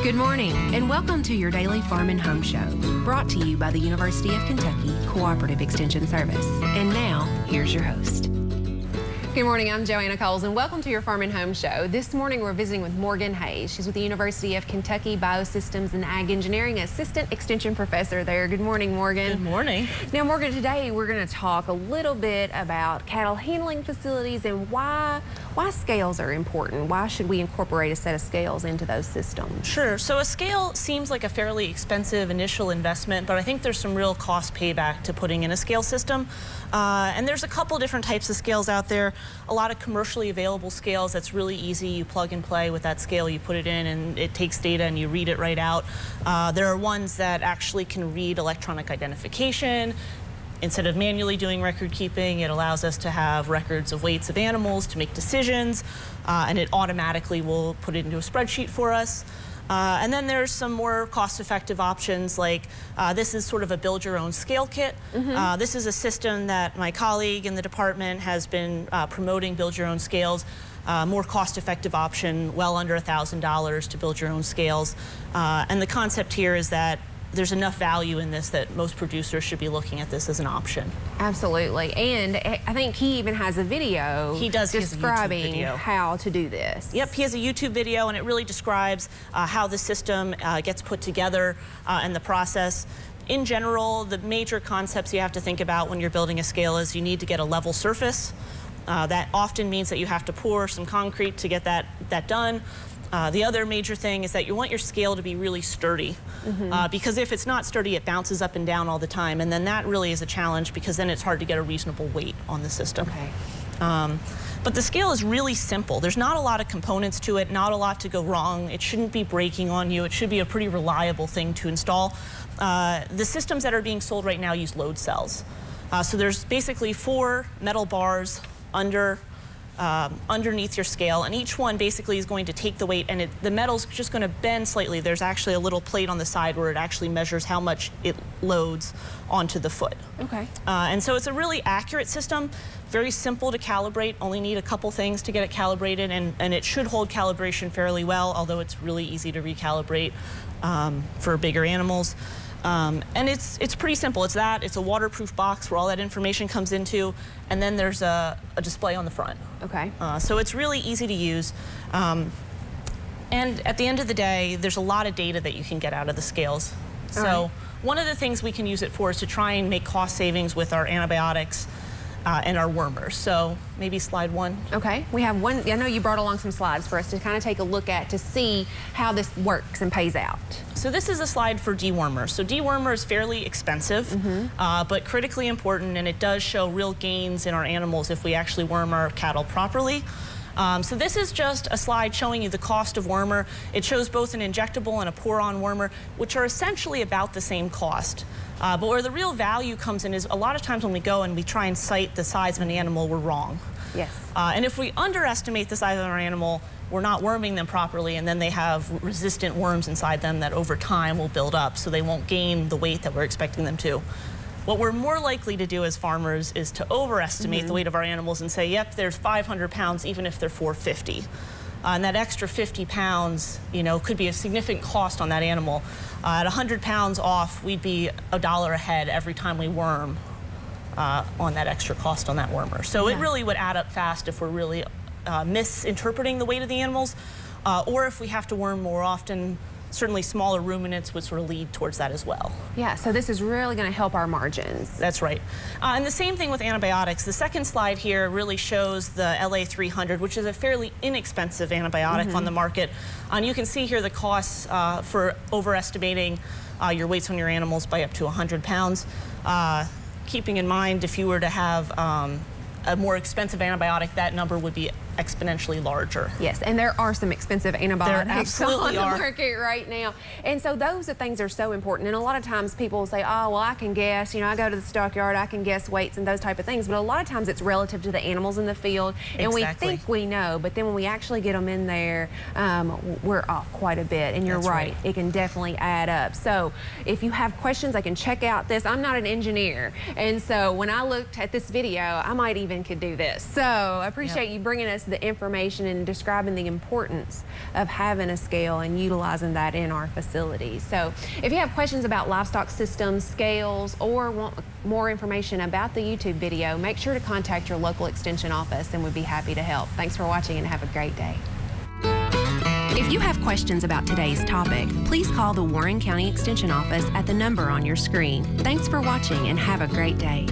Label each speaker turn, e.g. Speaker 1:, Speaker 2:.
Speaker 1: Good morning, and welcome to your daily Farm and Home Show, brought to you by the University of Kentucky Cooperative Extension Service. And now, here's your host.
Speaker 2: Good morning, I'm Joanna Coles, and welcome to your Farm and Home Show. This morning we're visiting with Morgan Hayes. She's with the University of Kentucky Biosystems and Ag Engineering, Assistant Extension Professor there. Good morning, Morgan.
Speaker 3: Good morning.
Speaker 2: Now, Morgan, today we're going to talk a little bit about cattle handling facilities and why scales are important. Why should we incorporate a set of scales into those systems?
Speaker 3: Sure. So a scale seems like a fairly expensive initial investment, but I think there's some real cost payback to putting in a scale system. And there's a couple different types of scales out there. A lot of commercially available scales that's really easy. You plug and play with that scale, you put it in and it takes data and you read it right out. There are ones that actually can read electronic identification. Instead of manually doing record keeping, it allows us to have records of weights of animals to make decisions, and it automatically will put it into a spreadsheet for us. And then there's some more cost-effective options, like this is sort of a build-your-own scale kit. This is a system that my colleague in the department has been promoting, build-your-own scales. More cost-effective option, well under $1,000 to build your own scales. And the concept here is that there's enough value in this that most producers should be looking at this as an option.
Speaker 2: Absolutely, and I think he even has a video.
Speaker 3: He does.
Speaker 2: Describing how to do this.
Speaker 3: Yep, he has a YouTube video, and it really describes how the system gets put together and the process. In general, the major concepts you have to think about when you're building a scale is you need to get a level surface. That often means that you have to pour some concrete to get that done. The other major thing is that you want your scale to be really sturdy, because if it's not sturdy, it bounces up and down all the time, and then that really is a challenge because then it's hard to get a reasonable weight on the system.
Speaker 2: Okay.
Speaker 3: But the scale is really simple. There's not a lot of components to it, not a lot to go wrong. It shouldn't be breaking on you. It should be a pretty reliable thing to install. The systems that are being sold right now use load cells. So there's basically 4 metal bars underneath your scale, and each one basically is going to take the weight, and the metal's just going to bend slightly. There's actually a little plate on the side where it actually measures how much it loads onto the foot.
Speaker 2: Okay.
Speaker 3: And so it's a really accurate system, very simple to calibrate, only need a couple things to get it calibrated, and it should hold calibration fairly well, although it's really easy to recalibrate for bigger animals. And it's pretty simple. It's a waterproof box where all that information comes into, and then there's a display on the front.
Speaker 2: Okay.
Speaker 3: So it's really easy to use. And at the end of the day, there's a lot of data that you can get out of the scales. So one of the things we can use it for is to try and make cost savings with our antibiotics and our wormers. So maybe slide 1.
Speaker 2: Okay, we have one. I know you brought along some slides for us to kind of take a look at to see how this works and pays out.
Speaker 3: So this is a slide for dewormer. So dewormer is fairly expensive, but critically important, and it does show real gains in our animals if we actually worm our cattle properly. So this is just a slide showing you the cost of wormer. It shows both an injectable and a pour-on wormer, which are essentially about the same cost. But where the real value comes in is a lot of times when we go and we try and cite the size of an animal, we're wrong.
Speaker 2: Yes.
Speaker 3: And if we underestimate the size of our animal, we're not worming them properly, and then they have resistant worms inside them that over time will build up, so they won't gain the weight that we're expecting them to. What we're more likely to do as farmers is to overestimate the weight of our animals and say, yep, there's 500 pounds even if they're 450. And that extra 50 pounds, could be a significant cost on that animal. At 100 pounds off, we'd be $1 ahead every time we worm on that extra cost on that wormer. So it really would add up fast if we're really misinterpreting the weight of the animals, or if we have to worm more often. Certainly smaller ruminants would sort of lead towards that as well.
Speaker 2: Yeah, so this is really going to help our margins.
Speaker 3: That's right. And the same thing with antibiotics. The second slide here really shows the LA300, which is a fairly inexpensive antibiotic on the market. And you can see here the costs for overestimating your weights on your animals by up to 100 pounds. Keeping in mind, if you were to have a more expensive antibiotic, that number would be exponentially larger.
Speaker 2: Yes, and there are some expensive antibiotics on the market right now. And so those are things that are so important. And a lot of times people will say, oh, well, I can guess, I go to the stockyard, I can guess weights and those type of things. But a lot of times it's relative to the animals in the field. And we think we know, but then when we actually get them in there, we're off quite a bit. And you're right, it can definitely add up. So if you have questions, I can check out this. I'm not an engineer. And so when I looked at this video, I might even could do this. So I appreciate you bringing us the information and describing the importance of having a scale and utilizing that in our facilities. So if you have questions about livestock systems, scales, or want more information about the YouTube video, make sure to contact your local extension office and we'd be happy to help. Thanks for watching and have a great day.
Speaker 1: If you have questions about today's topic, please call the Warren County Extension Office at the number on your screen. Thanks for watching and have a great day.